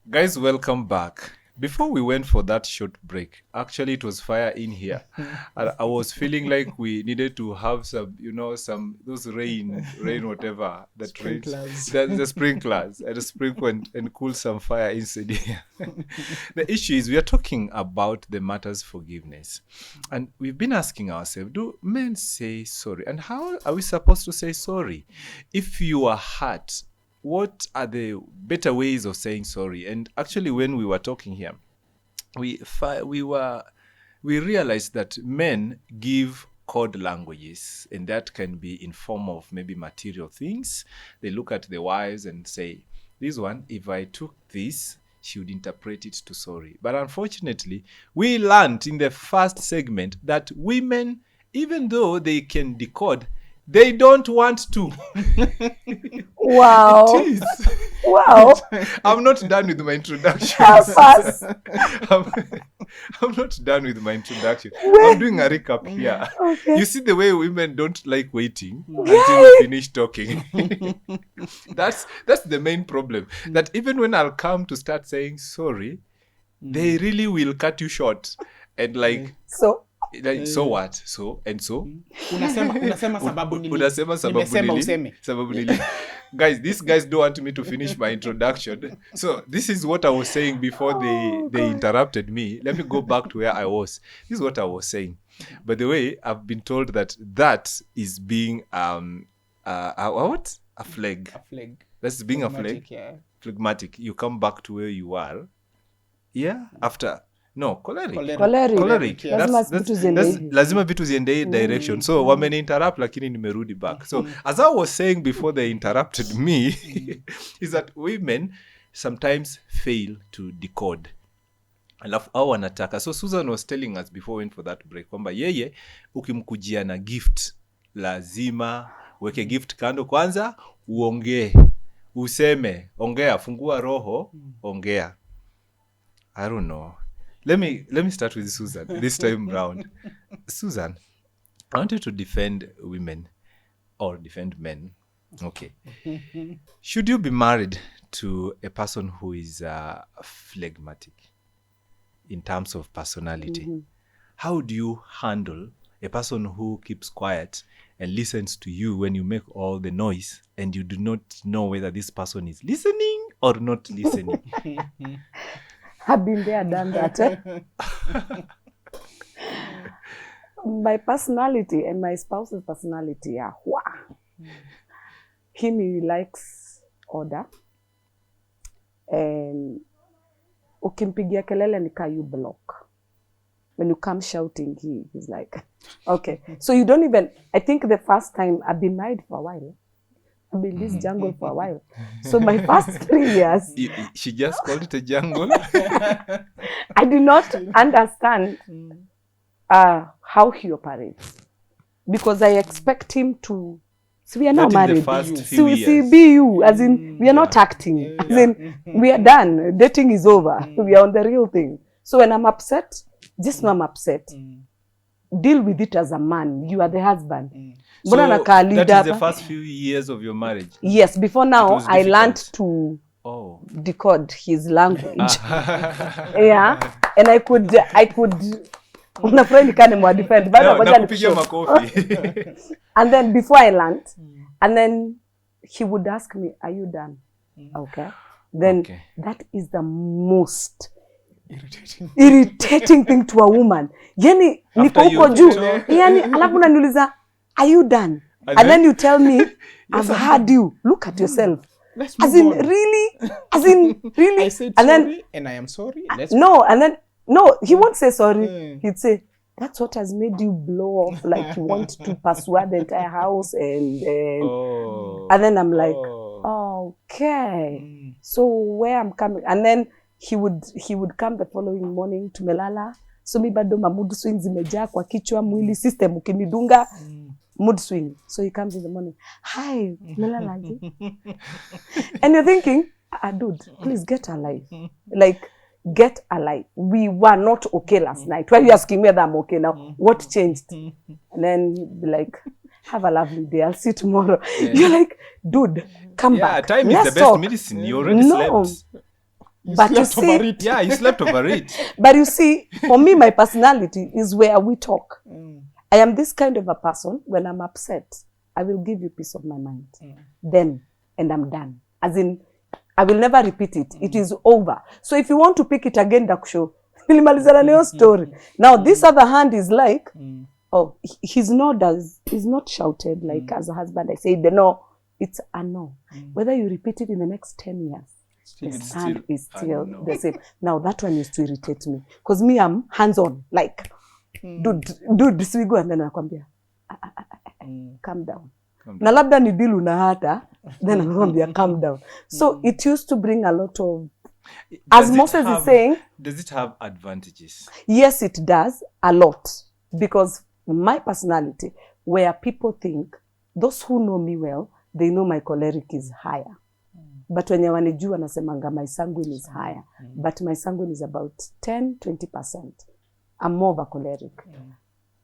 Guys, welcome back. Before we went for that short break, actually it was fire in here. I was feeling like we needed to have some those rain whatever that rains, Sprinklers. the sprinklers and sprinkle and cool some fire inside here. The issue is we are talking about the matters forgiveness, and we've been asking ourselves: do men say sorry, and how are we supposed to say sorry? If you are hurt, what are the better ways of saying sorry? And actually, when we were talking here, we realized that men give code languages, and that can be in form of maybe material things. They look at the wives and say, this one, if I took this, she would interpret it to sorry. But unfortunately, we learned in the first segment that women, even though they can decode, they don't want to. Wow. It is. Wow. I'm not done with my introduction. Help us. I'm not done with my introduction. Wait. I'm doing a recap here. Okay. You see the way women don't like waiting until we finish talking. That's the main problem. That even when I'll come to start saying sorry, they really will cut you short. And So so what? So and so? Unasema sababu nini? Unasema sababu Nimesema nili? useme. Sababu nili. Guys, these guys don't want me to finish my introduction. So this is what I was saying before they interrupted me. Let me go back to where I was. This is what I was saying. By the way, I've been told that is being what? A flag. A flag. That's being a flag. Phlegmatic, yeah. Phlegmatic. You come back to where you are. Yeah. After. No, choleric. Choleric. Yeah. Lazima vitu ziende hivi. Lazima vitu ziende direction. So wameni interrupt lakini nimerudi back. So as I was saying before they interrupted me is that women sometimes fail to decode. Alafu au wanataka. So Susan was telling us before we went for that break kwamba yeye ukimkujia na gift lazima weke gift kando kwanza, uongee, useme, ongea, fungua roho, ongea. I don't know. Let me start with Susan this time round. Susan, I want you to defend women or defend men. Okay. Should you be married to a person who is phlegmatic in terms of personality? Mm-hmm. How do you handle a person who keeps quiet and listens to you when you make all the noise and you do not know whether this person is listening or not listening? I've been there, done that. My personality and my spouse's personality are he likes order, and ukimpigia kelele nika you block. When you come shouting, he's like, okay. So you don't even, I think the first time I've been married for a while. I've been in this jungle for a while. So my first 3 years. She just called it a jungle? I do not understand how he operates. Because I expect him to. So we are now married. So be you. As in, we are not acting. As in, we are done. Dating is over. We are on the real thing. So when I'm upset, just know I'm upset. Deal with it as a man. You are the husband. So that is the first few years of your marriage? Yes. Before now, I learned to decode his language. Yeah. And I could unafurahi nikane mwa defend. And then before I learned, and then he would ask me, are you done? Okay. Then that is the most irritating thing to a woman. Yani niko huko juu. Yani alafu unaniuliza, are you done? And then you tell me, I've heard you. Look at yourself. As in really? I said and sorry then, and I am sorry. No, he won't say sorry. He'd say, that's what has made you blow off, like you want to persuade the entire house and then I'm like, okay. So where I'm coming, and then he would come the following morning to melala. So mi bado mood swings zimejaa kwa kichwa mwili system ukinidunga mood swing. So he comes in the morning, hi, melala. And you're thinking, dude, please get a life. Like, get a life. We were not okay last night. Why are you asking me whether I'm okay now? What changed? And then he'd be like, have a lovely day. I'll see you tomorrow. Yeah. You're like, dude, come back. Time is the best medicine. You already slept. But you slept over see, it. Yeah, you slept over it. but you see, for me, my personality is where we talk. I am this kind of a person. When I'm upset, I will give you peace of my mind. Then, and I'm done. As in, I will never repeat it. It is over. So if you want to pick it again, Daksho, nilimalizana na hiyo story. Now, this other hand is like, oh, he's not shouted like as a husband. I say the no, it's a no. Whether you repeat it in the next 10 years, the It's stand still is still a no. the same. Now that one used to irritate me because me, I'm hands-on. Like, dude, this we go, and then nakwambia, calm down. Na labda ni deal una hata, then nakwambia calm down. So it used to bring a lot of, as Moses is saying, does it have advantages? yes, it does a lot, because my personality, where people think, those who know me well, they know my choleric is higher. But when wanijua nasemanga my sanguine is higher. But my sanguine is about 10-20%. I'm more of a choleric.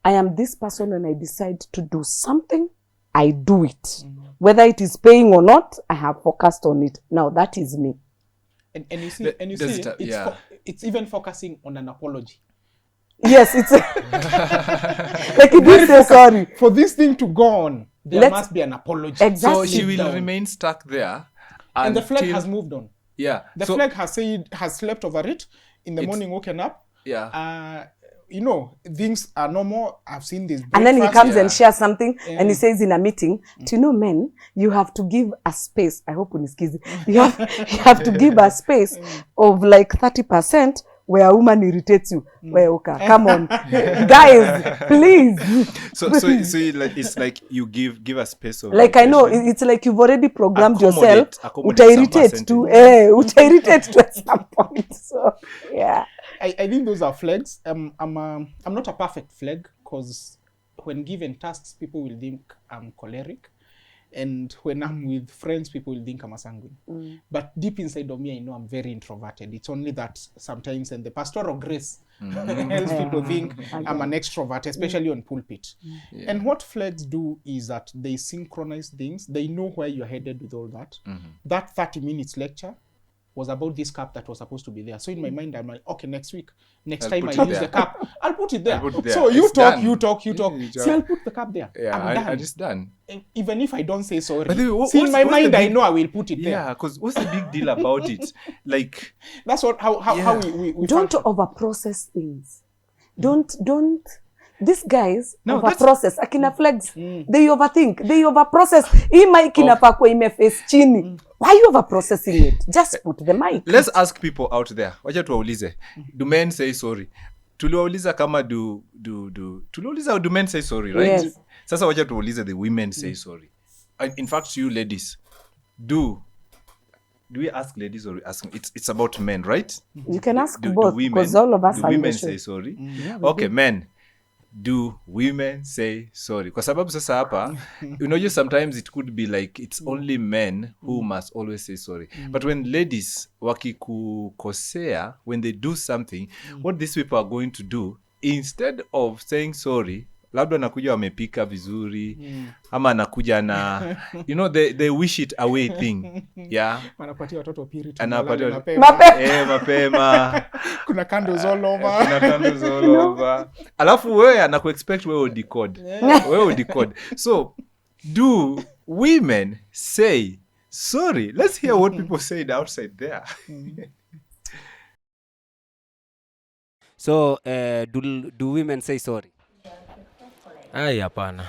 I am this person when I decide to do something, I do it. Whether it is paying or not, I have focused on it. Now that is me. And you see, Does it- yeah. it's even focusing on an apology. Yes, it's like it did say sorry. For this thing to go on, there Let's- must be an apology. Exactly. So she will down. remain stuck there. And the flag until- has moved on. Yeah. The so, flag has slept over it. In the It's- morning, woken up. Yeah. You know, things are normal. I've seen this. And then he breakfast. comes and shares something, Yeah. and he says in a meeting, do you know, men, you have to give a space. I hope uniskizi. You have to give a space of like 30% where a woman irritates you. Where okay, come on, guys, please. So it's like you give a space of Like I know irritation. it's like you've already programmed Accommodate yourself. some Uta-irritate to, uta-irritate to at some point. So yeah. I think those are flags. I'm not a perfect flag, because when given tasks, people will think I'm choleric, and when I'm with friends, people will think I'm a sanguine. But deep inside of me, I know I'm very introverted. It's only that sometimes, and the pastoral grace helps people think I'm an extrovert, especially on pulpit. And what flags do is that they synchronize things. They know where you're headed with all that. That 30 minutes lecture was about this cup that was supposed to be there. So in my mind, I'm like, okay, next I'll time I put it use there. the cup, I'll put it there. I'll put it there. So you It's talk, done. you talk. Yeah. See, I'll put the cup there. Yeah, I'm done. I just done. Even if I don't say sorry. But then See, in my what's the mind, I big- know I will put it there. Yeah, because what's the big deal about it? Like, That's what how Yeah. we Don't function. over-process things. Don't. These guys No, over-process. Akina flags, they overthink. They over-process. Hii mic inafaa kuwa imeface chini. Why are you over-processing it? Just put the mic. let's ask people out there. Wacha tuwaulize. Do men say sorry? Tuliwauliza kama tuliwauliza do men say sorry, right? Yes. Sasa wacha tuwaulize the women say sorry. In fact, you ladies, do we ask ladies or we ask it's about men, right? You can ask Do both, women- because all of us do are in women the show. say sorry? Okay, men, do women say sorry? Kwa sababu sasa hapa you know, just sometimes it could be like it's only men who must always say sorry, but when ladies wakikukosea, when they do something, what these people are going to do, instead of saying sorry, labda anakuja wamepika vizuri, ama anakuja na you know, they wish it away thing. Yeah, Wanapatia watoto piri tu, Anapatia- walale Mapema. mapema Kuna candles all over. kuna candles all over. Alafu wewe anakuexpect wewe udecode. Wewe udecode. So do women say sorry? Let's hear what people said outside there. So do women say sorry? Ai, hapana.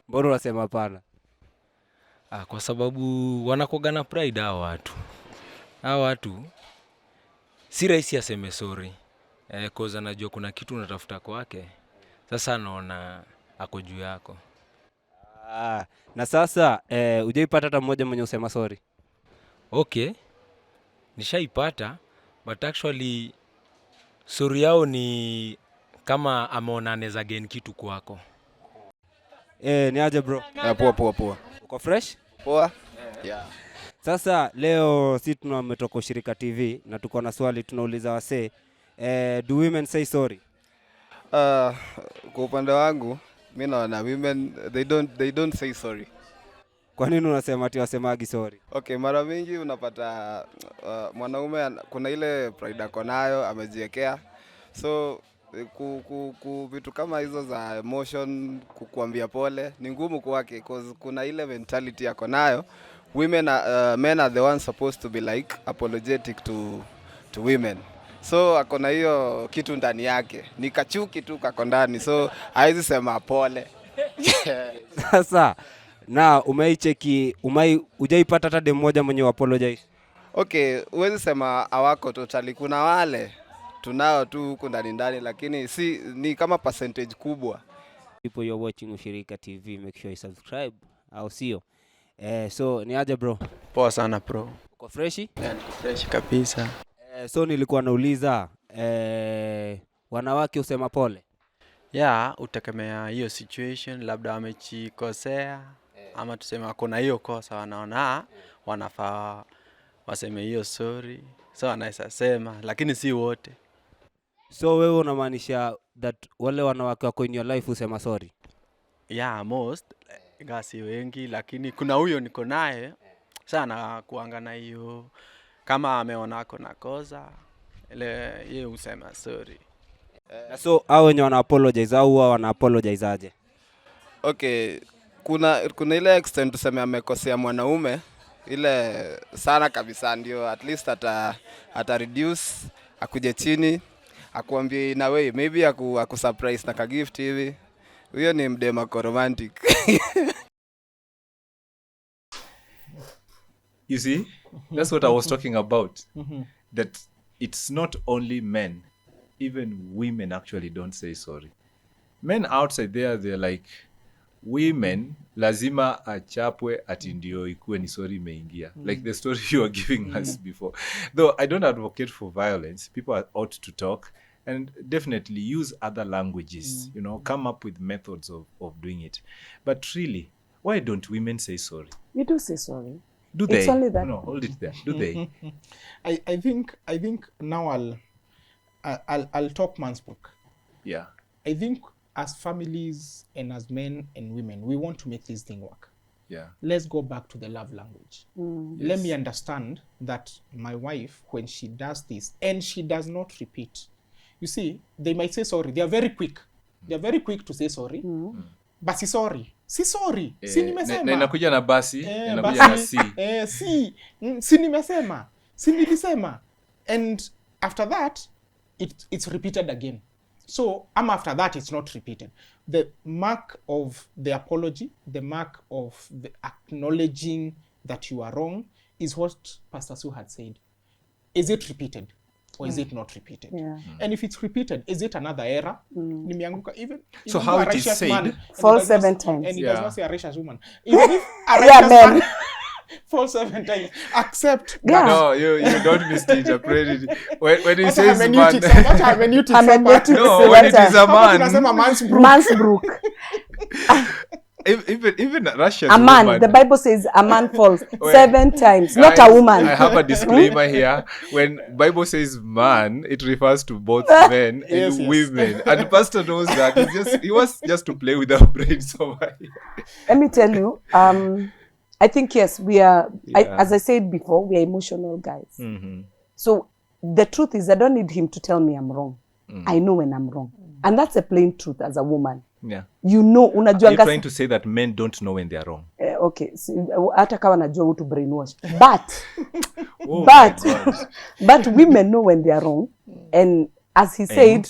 Mbona unasema hapana? Kwa sababu wanakuwaga na pride hao watu. Hao watu si rahisi aseme sorry. Cause anajua kuna kitu unatafuta kwake. Sasa anaona ako juu yako. Na sasa hujaipata hata mmoja mwenye usema sorry? Okay. Nishaipata, but actually sorry yao ni kama ameona anaweza gain kitu kwako. Ni aje bro? Poa. Uko fresh? Poa. Yeah. Sasa leo si tumetoka Ushirika TV na tuko na swali tunauliza wasee, do women say sorry? Kwa upande wangu, mimi naona women they don't say sorry. Kwa nini unasema ati wasemagi sorry? Okay, mara mingi unapata mwanaume kuna ile pride ako nayo amejiwekea. So vitu kama hizo za emotion, kukuambia pole ni ngumu kwake because kuna ile mentality yako nayo. Men are the ones supposed to be like apologetic to women. So ako na hiyo kitu ndani yake. Ni kachuki tu kako ndani. So haizi sema pole. Sasa na hujaipata hata dem moja mwenye apologize? Okay, huwezi sema hawako totally. Kuna wale tunao tu huko ndani lakini ni kama percentage kubwa. People you're watching Ushirika TV, make sure you subscribe. Au sio? So ni aje bro? Poa sana bro. Uko freshi? Niko fresh kabisa. So nilikuwa nauliza wanawake usema pole? Utegemea hiyo situation, labda wamechikosea ama tuseme wako na hiyo kosa, wanaona wanafaa waseme hiyo sorry. So wanaweza sema lakini si wote. So wewe unamaanisha that wale wanawake wako in your life usema sorry? Most gasi wengi, lakini kuna huyo niko naye sana kuangana hiyo kama ameona ako na kosa ile yeye usema sorry. So hao wenye wana apologize au wana apologize aje? Okay, kuna ile extent tuseme amekosea mwanaume ile sana kabisa, ndio at least ata reduce, akuje chini, akuambie in a way maybe aku surprise na ka gift hivi. Huyo ni mdema ko romantic. You see, that's what I was talking about. That it's not only men, even women actually don't say sorry. Men outside there, they're like, women lazima achapwe ati ndio ikuwe ni sorry imeingia. Like the story you were giving us before. Though I don't advocate for violence, people ought to talk and definitely use other languages, you know, come up with methods of doing it. But really, why don't women say sorry? We do say sorry. Do they? It's only that. No, hold it there. Do they? I think now I'll talk Mansbrook. Yeah. I think as families and as men and women, we want to make this thing work. Yeah. Let's go back to the love language. Yes. Let me understand that my wife, when she does this and she does not repeat, you see, they might say sorry. They are very quick. They are very quick to say sorry. But si sorry. Si sorry. Si nimesema. Na inakuja na basi, inakuja na si. Si nimesema. Si nilisema. And after that, it's repeated again. So, after that, it's not repeated. The mark of the apology, the mark of the acknowledging that you are wrong is what Pastor Sue had said. Is it repeated or is it not repeated? Yeah. And if it's repeated, is it another error? Nimeanguka even So if how a it is righteous said, man, and fall he does not- 7 times. And he Yeah. does not say a righteous woman. Even if a Yeah, righteous man. man fall 7 times, accept Yeah. No, you don't misinterpret it. When he What says man, hermeneutics? What hermeneutics? Hermeneutics. no, when it is a Hapo tunasema man, Mansbrook. Mansbrook. even a Russian A man. woman. The Bible says a man falls Wait. 7 times, not Guys, a woman. I have a disclaimer here. When Bible says man, it refers to both men and Yes, yes. women. And Pastor knows that. He was just to play with our brains over here. Let me tell you, I think, yes, we are, Yeah. as I said before, we are emotional guys. Mm-hmm. So the truth is, I don't need him to tell me I'm wrong. I know when I'm wrong. And that's a plain truth as a woman. Yeah. You know, Are you unajuanga trying to say that men don't know when they are wrong? okay, hata kama najua who to brainwash. But Oh But- my God. but women know when they are wrong. And as he said,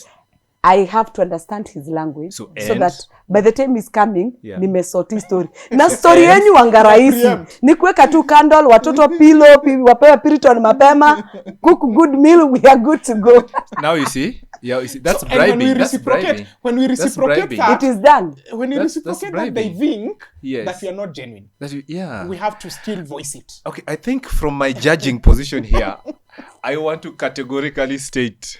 I have to understand his language So, so and- that by the time he's coming, Yeah. nimesoti story. Na story yenyu wanga rahisi. Ni kuweka tu candle, watoto pillow, wapewe Piriton mapema, cook good meal, we are good to go. Now you see? Yeah, you see, that's And when we bribing. That's reciprocate, bribing. when we That's reciprocate bribing. that, It is done. when we That's reciprocate that, they bribing. think Yes. that we are not genuine. Yeah. We have to still voice it. Okay, I think from my judging position here, I want to categorically state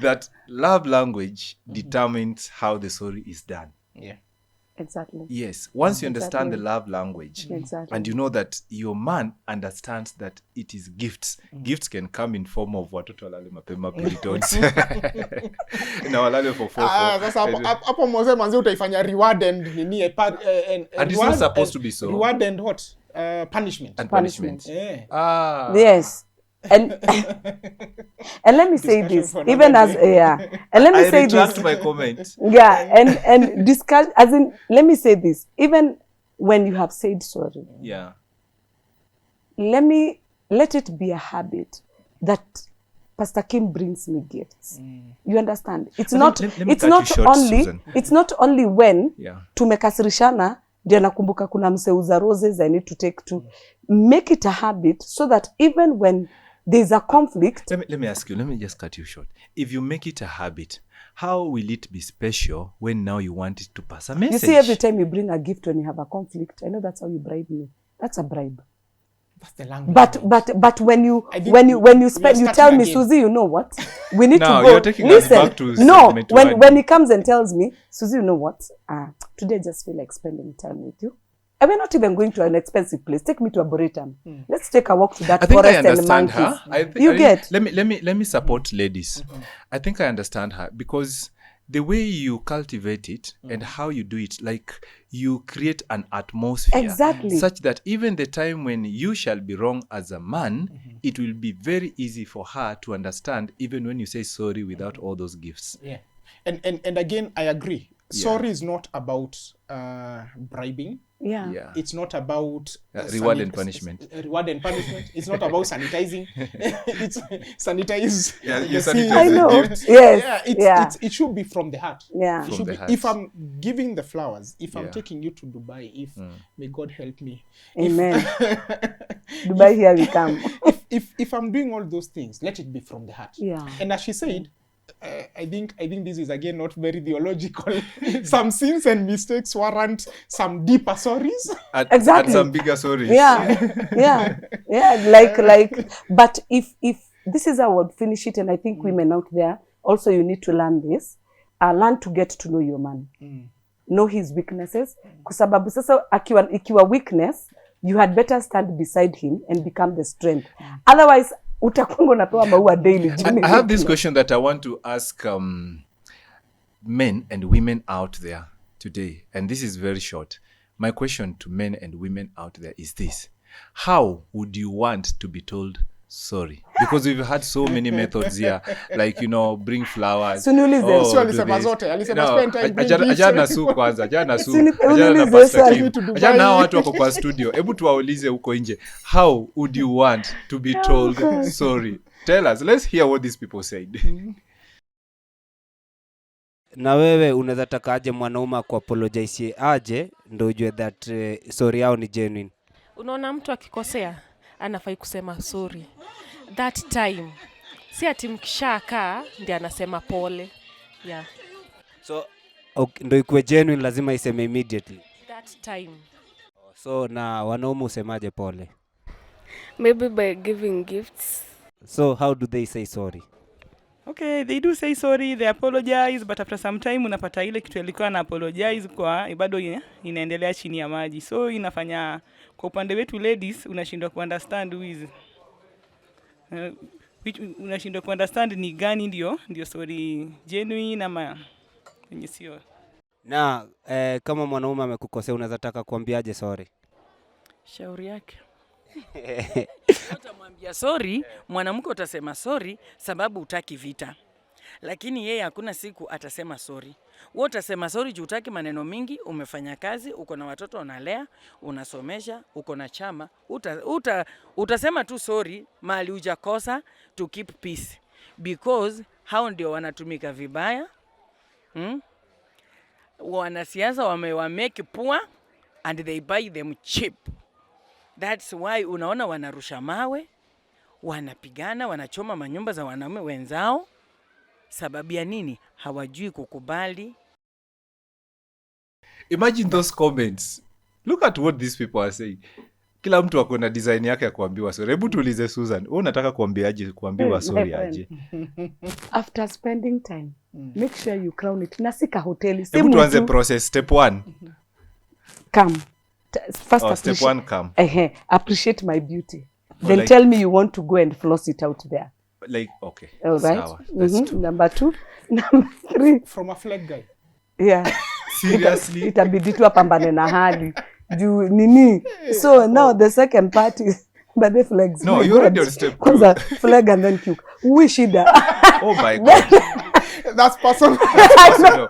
that love language determines how the sorry is done. Yeah. Exactly. Yes, once you understand the Exactly. love language, Exactly. and you know that your man understands that it is gifts. Gifts can come in form of watoto walale mapema Puritons. Na walale for Sasa hapo mzee manzi utaifanya reward and nini and it's not supposed to be so. Reward and what? Punishment. And punishment. Yeah. Yes. And let me say Discussion this, for even another as day. and let me I say retract this. my comment. Yeah, and discuss, as in, let me say this, even when you have said sorry, Yeah. let it be a habit that Pastor Kim brings me gifts. You understand? It's Let not me- let me it's cut not you short, only Susan. it's not only when Yeah. tumekasirishana ndio nakumbuka kuna mseuza roses I need to take to make it a habit so that even when there's a conflict. Let me ask you, let me just cut you short. If you make it a habit, how will it be special when now you want it to pass a message? You see, every time you bring a gift when you have a conflict, I know that's how you bribe me. That's a bribe. That's the language. But when you I think when you we are spend, you starting tell me, again. Susie, you know what? We need Now, to go. you're taking us Listen, back to no. segment one. When he comes and tells me, Susie, you know what? Today I just feel like spending time with you. And we're not even going to an expensive place. Take me to Arboretum. Let's take a walk to that I think I forest and understand monkeys. her. You get? Let me support ladies. I think I understand her because the way you cultivate it and how you do it, like you create an atmosphere Exactly. such that even the time when you shall be wrong as a man, it will be very easy for her to understand even when you say sorry without all those gifts. Yeah. And again, I agree. Yeah. Sorry is not about bribing. Yeah. Yeah. It's not about Reward and punishment. Reward and punishment. It's not about sanitizing. It's sanitize. Yeah, you the sanitize scene. I the know. gift. Yes. Yeah, it should be from the heart. Yeah. It From should the be, heart. if I'm giving the flowers, if I'm Yeah. taking you to Dubai, if may God help me. Amen. Dubai, here we come. If I'm doing all those things, let it be from the heart. Yeah. And as she said, I think this is again not very theological. Some sins and mistakes warrant some deeper sorries. And Exactly. some bigger stories. Yeah. Like but if this is how I would finish it, and I think women out there also, you need to learn this. Learn to get to know your man. Know his weaknesses, kwa sababu sasa ikiwa weakness, you had better stand beside him and become the strength. Otherwise utakungo unapewa maua daily. I have this question that I want to ask men and women out there today, and this is very short. My question to men and women out there is this: how would you want to be told sorry? Because we've had so many methods here, like, bring flowers. Suniulize. Sio do alisema this. zote, alisema No, spend time, bring gifts. ajana su kwanza, ajana su, Suniulize ajana na Pastor swali. Kim. To Dubai. Ajana hao watu wako kwa studio. Hebu tuwaulize huko nje. How would you want to be told sorry? Tell us. Let's hear what these people said. Na wewe unaweza taka aje mwanaume akuapologize aje ndio ujue that sorry yao ni genuine? Unaona, mtu akikosea anafai kusema sorry that time, si ati mkishakaa ndiye anasema pole. Yeah, So ndio ikuwe genuine lazima iseme immediately. that time. So na wanaume usemaje pole? Maybe by giving gifts. So how do they say sorry? Okay, they do say sorry, they apologize, but after some time unapata ile kitu alikuwa na apologize kwa bado inaendelea chini ya maji. So inafanya kwa upande wetu ladies unashindwa kuunderstand unashindwa kuunderstand ni gani ndio sorry genuine ama yenye sio. Na kama mwanaume amekukosea unaweza taka kuambiaje sorry? Shauri yake. Utamwambia sorry, mwanamke utasema sorry sababu utaki vita. Lakini yeye hakuna siku atasema sorry. Wewe utasema sorry juu utaki maneno mingi, umefanya kazi, uko na watoto unalea, unasomesha, uko na chama. Utasema tu sorry mali hujakosa to keep peace. Because hao ndio wanatumika vibaya. Wanasiasa wamewamake poor and they buy them cheap. That's why unaona wanarusha mawe, wanapigana, wanachoma manyumba za wanaume wenzao. Sababu ya nini? Hawajui kukubali. Imagine those comments. Look at what these people are saying. Kila mtu ako na design yake ya kuambiwa sorry. Hebu tuulize Susan, wewe unataka kuambiwa sorry aje? After spending time, make sure you crown it. Na sika hoteli. Hebu tuanze process step 1. come. First Step one, come. Appreciate my beauty. Then like- tell me you want to go and floss it out there. Like, okay. All right. Sawa. That's two. Number 2. Number 3. From a flag guy. Yeah. Seriously? Itabidi tu apambane na hali. Juu nini? So now the second part is but the flags. No, My you're already God. on step 2. Kwanza flag and then puke. Shida. Oh my God. That's personal. Personal.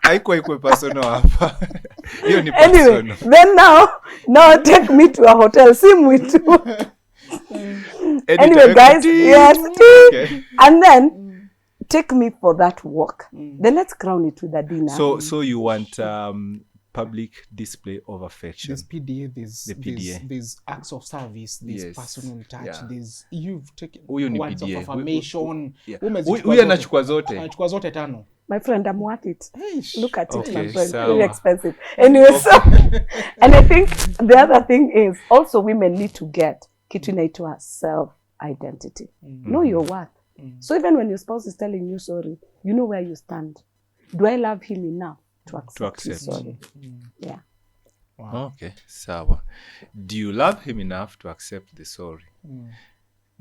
Haikuwa personal hapa. Hiyo ni personal. Anyway, then now take me to a hotel. Si mwitu. Anyway, guys, yes. Okay. And then take me for that walk. Then let's crown it with a dinner. So you want public display of affection. There's PDA, The PDA. there's acts of service, there's Yes. personal touch, Yeah. there's you've taken Huyu ni words of PDA. affirmation. Yeah. Umezichukua Huyu zote. anachukua zote. Anachukua zote 5. My friend, I'm worth it. Look at it, Okay, my friend. sawa. Very expensive. Anyway, so and I think the other thing is also women need to get kitu inaitwa self identity. Know your worth. So even when your spouse is telling you sorry, you know where you stand. Do I love him enough to accept his sorry? Yeah. Wow. Okay, sawa. Do you love him enough to accept the sorry?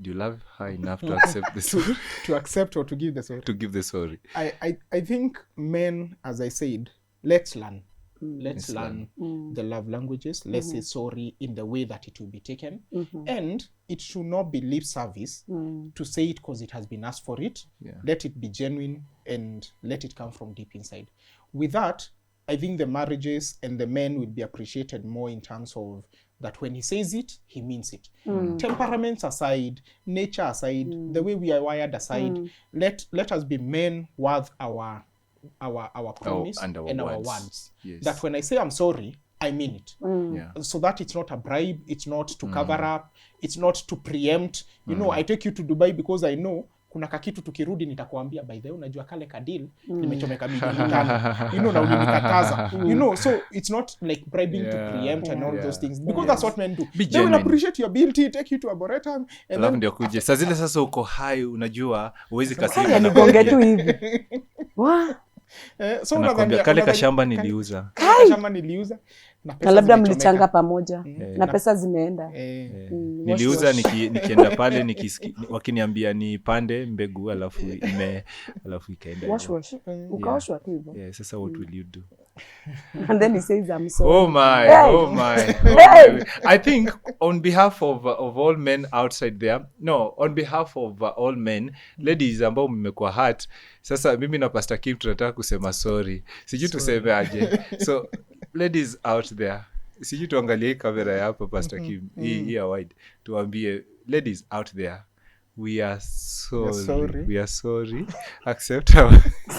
Do you love her enough to accept the sorry? To accept or to give the sorry? To give the sorry. I think men, as I said, let's learn. Let's Let's learn the love languages. Let's say sorry in the way that it will be taken. And it should not be lip service to say it because it has been asked for it. Yeah. Let it be genuine and let it come from deep inside. With that, I think the marriages and the men will be appreciated more in terms of that when he says it, he means it. Temperaments aside, nature aside, the way we are wired aside, let us be men worth our promise and our our words. words. Yes. That when I say I'm sorry, I mean it. Yeah. So that it's not a bribe, it's not to cover up, it's not to preempt. You know, I take you to Dubai because I know kuna kakitu tukirudi nitakwambia by the way unajua kale kadil nimechomeka milioni 5. You know, na ulinikataza. You know, so it's not like bribing to preempt and all those things because that's what men do. Be They will genuine. appreciate your ability, take you to Arboretum and Alafu then ndio kuje. Saa zile sasa uko hai unajua huwezi Haya kasirika na nigonge tu hivi. Wa? so Anakwambia unadhania- kale unadhania- kashamba niliuza. kale kashamba niliuza na pesa Na labda zimechomeka. mlichanga pamoja na pesa zimeenda. Niliuza nikienda pale wakiniambia nipande mbegu alafu ikaenda. Wash. Ukaoshwa tu hivyo. Yeah, sasa what will you do? And then he says I'm sorry. Oh my, Hey. oh my. Hey. I think on behalf of all men outside there, no, on behalf of all men, ladies ambao mmekuwa hurt, sasa mimi na Pastor Kim tunataka kusema sorry. Sijui tuseme aje. So ladies out there, sijui tuangalie hii kamera ya hapa Pastor Kim, hii ya wide. Tuambie ladies out there, we are sorry. We are sorry. Accept our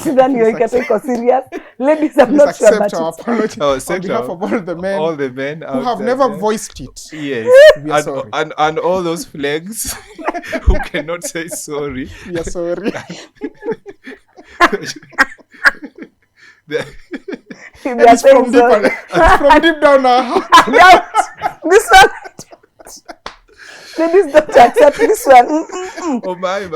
Sidhani hiyo ikata iko serious. Ladies, I'm Please not sure accept but our it's apology Oh, on accept behalf our- of all the men out who have there. never voiced it. Yes. We are sorry. And all those flags who cannot say sorry. We are sorry. they And are it's from saying deep, sorry. it's from deep down our heart. No, this one. Ladies don't accept this one. Oh my.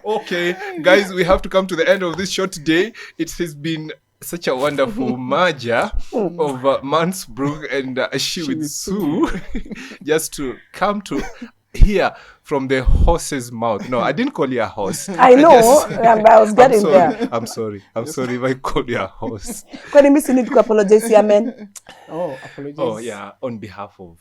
Okay, guys, we have to come to the end of this show today. It has been such a wonderful merger of Mansbrook and She with Sue just to come to hear from the horse's mouth. No, I didn't call you a horse. I know, I was getting there. I'm sorry if I called you a horse. Kwani mimi si need to apologize here, men? Oh, apologies. Oh yeah, on behalf of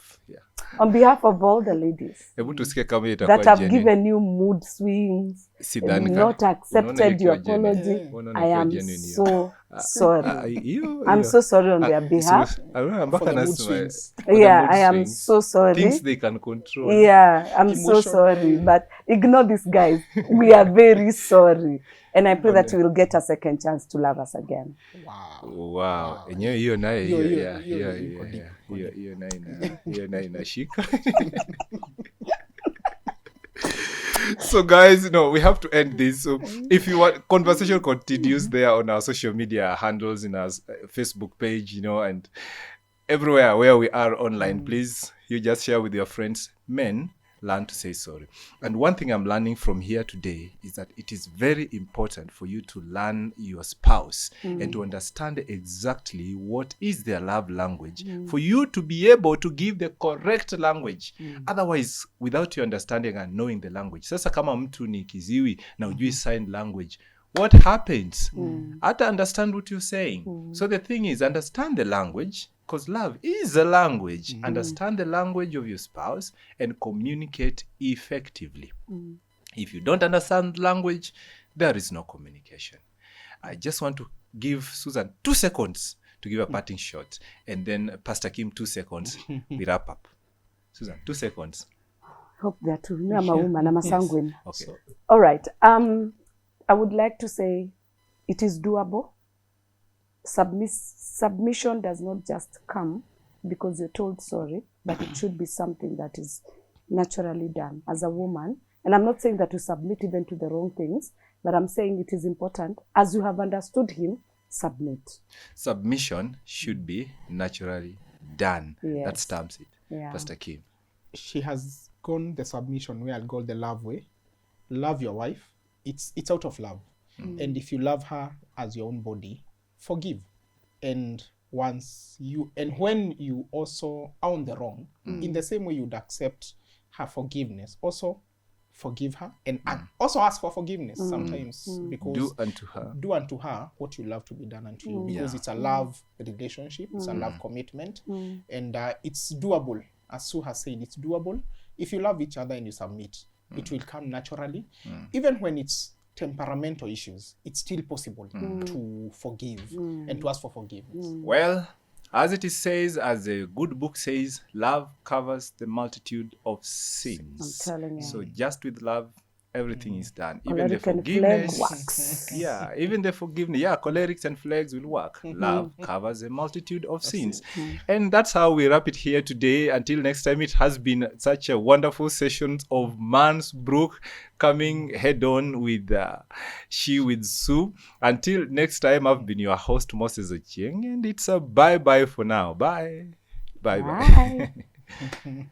On behalf of all the ladies hebu tusikie kama hiyo that itakuwa have genuine. given you mood swings Sidhani and kama- not accepted unaona your ikiwa genuine. apology, Unaona I ikiwa am genuine hiyo. so sorry. Hiyo- I'm hiyo. so sorry on their behalf. mpaka For the mood nasema, swings. for the Yeah, mood I am swings. so sorry. Things they can control. Yeah, I'm so Emotion. sorry, but ignore this, guys. We are very sorry, and I pray that you will get a second chance to love us again. Wow. Enyewe hiyo naye Hiyo- hiyo hiyo- yeah, hiyo- hiyo- hiyo hiyo- iko deep, hiyo- hiyo naye inashika. So guys, no, we have to end this. So if you want, conversation continues there on our social media handles, in our Facebook page, you know, and everywhere where we are online. Please, you just share with your friends. Men, learn to say sorry. And one thing I'm learning from here today is that it is very important for you to learn your spouse and to understand exactly what is their love language for you to be able to give the correct language. Otherwise, without you understanding and knowing the language, sasa kama mtu ni kiziwi na ujui sign language, what happens? Hata understand what you're saying. So the thing is, understand the language, because love is a language. Understand the language of your spouse and communicate effectively. If you don't understand language, there is no communication. I just want to give Susan 2 seconds to give a parting shot, and then Pastor Kim 2 seconds. We wrap up. Susan, 2 seconds. Hope that too. Me, I'm a woman. I'm a sanguine. Okay. So, all right. I would like to say it is doable. Submission does not just come because you're told sorry, but it should be something that is naturally done as a woman. And I'm not saying that you submit even to the wrong things, but I'm saying it is important. As you have understood him, submit. Submission should be naturally done. Yes. That stamps it. Yeah. Pastor Kim. She has gone the submission way. I'll go the love way. Love your wife. It's out of love. And if you love her as your own body, forgive. And when you also are on the wrong, in the same way you'd accept her forgiveness, also forgive her and also ask for forgiveness sometimes, because do unto her what you love to be done unto you, because it's a love relationship, it's a love commitment, and it's doable. As Sue has said, it's doable. If you love each other and you submit, it will come naturally. Even when it's temperamental issues, it's still possible to forgive and to ask for forgiveness. Well, as it is says, as the good book says, love covers the multitude of sins. I'm telling you. So just with love, everything is done. Even Choleric the and forgiveness. phlegm works. Yeah, even the forgiveness. Yeah, cholerics and flags will work. Love covers a multitude of sins. And that's how we wrap it here today. Until next time, it has been such a wonderful session of Man's Brook coming head on with She with Sue. Until next time, I've been your host, Moses Ochieng, and it's a bye-bye for now. Bye. Bye-bye. Bye.